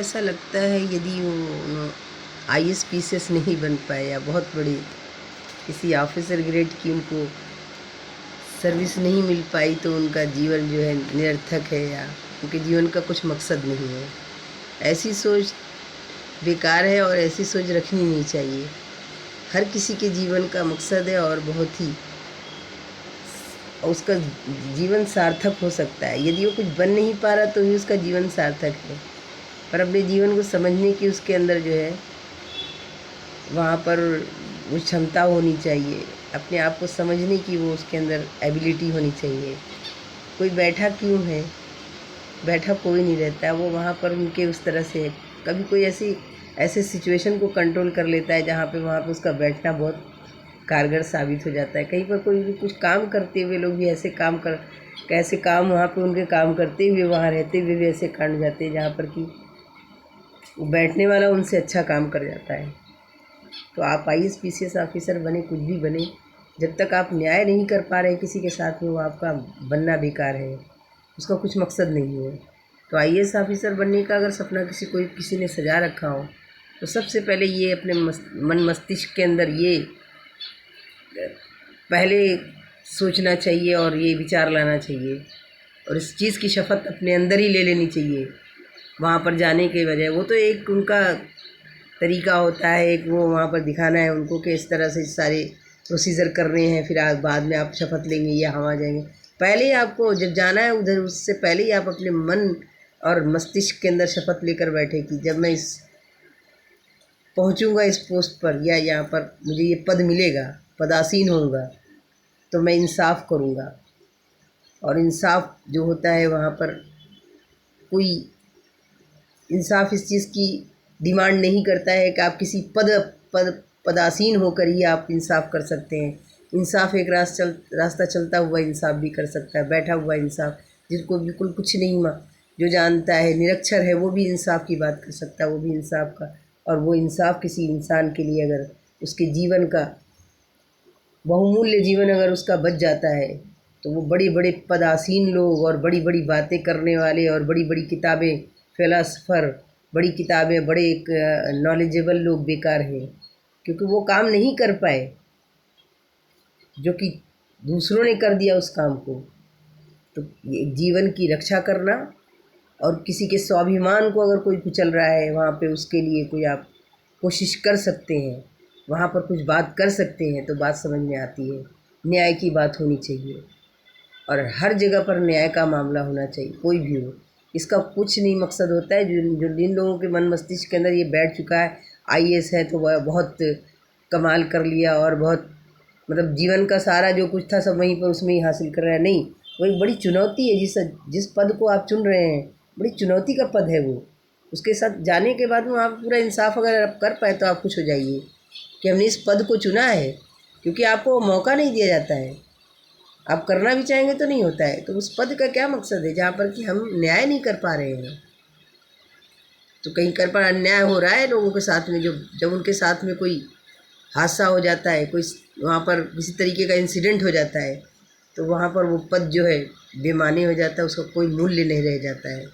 ऐसा लगता है यदि वो आईएएस पीसीएस नहीं बन पाए या बहुत बड़ी किसी ऑफिसर ग्रेड की उनको सर्विस नहीं मिल पाई तो उनका जीवन जो है निरर्थक है या उनके जीवन का कुछ मकसद नहीं है। ऐसी सोच बेकार है और ऐसी सोच रखनी नहीं चाहिए। हर किसी के जीवन का मकसद है और बहुत ही उसका जीवन सार्थक हो सकता है। यदि वो कुछ बन नहीं पा रहा तो भी उसका जीवन सार्थक है, पर अपने जीवन को समझने की उसके अंदर जो है वहाँ पर वो क्षमता होनी चाहिए, अपने आप को समझने की वो उसके अंदर एबिलिटी होनी चाहिए। कोई बैठा क्यों है, बैठा कोई नहीं रहता है, वो वहाँ पर उनके उस तरह से कभी कोई ऐसे सिचुएशन को कंट्रोल कर लेता है जहाँ पे वहाँ पे उसका बैठना बहुत कारगर साबित हो जाता है। कहीं पर कोई भी कुछ काम करते हुए लोग भी ऐसे काम वहाँ पे उनके काम करते हुए वहाँ रहते हुए भी ऐसे कांड जाते हैं जहाँ पर कि वो बैठने वाला उनसे अच्छा काम कर जाता है। तो आप आईएएस पीसीएस ऑफिसर बने, कुछ भी बने, जब तक आप न्याय नहीं कर पा रहे किसी के साथ में वो आपका बनना बेकार है, उसका कुछ मकसद नहीं है। तो आईएएस ऑफिसर बनने का अगर सपना किसी ने सजा रखा हो तो सबसे पहले ये अपने मन मस्तिष्क के अंदर ये पहले सोचना चाहिए और ये विचार लाना चाहिए और इस चीज़ की शपथ अपने अंदर ही ले लेनी चाहिए वहाँ पर जाने के बजाय। वो तो एक उनका तरीका होता है, एक वो वहाँ पर दिखाना है उनको कि इस तरह से सारे प्रोसीजर कर रहे हैं, फिर बाद में आप शपथ लेंगे या हम आ जाएंगे। पहले ही आपको जब जाना है उधर, उससे पहले ही आप अपने मन और मस्तिष्क के अंदर शपथ लेकर बैठे कि जब मैं पहुँचूँगा इस पोस्ट पर या यहाँ पर मुझे ये पद मिलेगा, पदासीन होऊंगा, तो मैं इंसाफ करूँगा। और इंसाफ जो होता है वहाँ पर कोई इंसाफ इस चीज़ की डिमांड नहीं करता है कि आप किसी पदासीन होकर ही आप इंसाफ कर सकते हैं। इंसाफ एक रास्ता चलता हुआ इंसाफ भी कर सकता है, बैठा हुआ इंसाफ, जिसको बिल्कुल कुछ नहीं जो जानता है, निरक्षर है, वो भी इंसाफ की बात कर सकता है, वो भी इंसाफ का। और वो इंसाफ किसी इंसान के लिए अगर उसके जीवन का बहुमूल्य जीवन अगर उसका बच जाता है तो वो बड़े बड़े पदासीन लोग और बड़ी बड़ी बातें करने वाले और बड़ी बड़ी किताबें, फ़िलासफ़र, बड़ी किताबें, बड़े एक नॉलेजेबल लोग बेकार हैं, क्योंकि वो काम नहीं कर पाए जो कि दूसरों ने कर दिया उस काम को। तो जीवन की रक्षा करना और किसी के स्वाभिमान को अगर कोई कुचल रहा है वहाँ पे उसके लिए कोई आप कोशिश कर सकते हैं, वहाँ पर कुछ बात कर सकते हैं, तो बात समझ में आती है। न्याय की बात होनी चाहिए और हर जगह पर न्याय का मामला होना चाहिए, कोई भी हो। इसका कुछ नहीं मकसद होता है जिन लोगों के मन मस्तिष्क के अंदर ये बैठ चुका है आईएएस है तो वह बहुत कमाल कर लिया और बहुत मतलब जीवन का सारा जो कुछ था सब वहीं पर उसमें ही हासिल कर रहा है। नहीं, वो एक बड़ी चुनौती है। जिस पद को आप चुन रहे हैं बड़ी चुनौती का पद है वो। उसके साथ जाने के बाद में आप पूरा इंसाफ अगर आप कर पाए तो आप खुश हो जाइए कि हमने इस पद को चुना है, क्योंकि आपको मौका नहीं दिया जाता है। आप करना भी चाहेंगे तो नहीं होता है। तो उस पद का क्या मकसद है जहाँ पर कि हम न्याय नहीं कर पा रहे हैं। तो कहीं कर पर अन्याय हो रहा है लोगों के साथ में, जब उनके साथ में कोई हादसा हो जाता है, कोई वहाँ पर किसी तरीके का इंसिडेंट हो जाता है, तो वहाँ पर वो पद जो है बेमानी हो जाता है, उसका कोई मूल्य नहीं रह जाता है।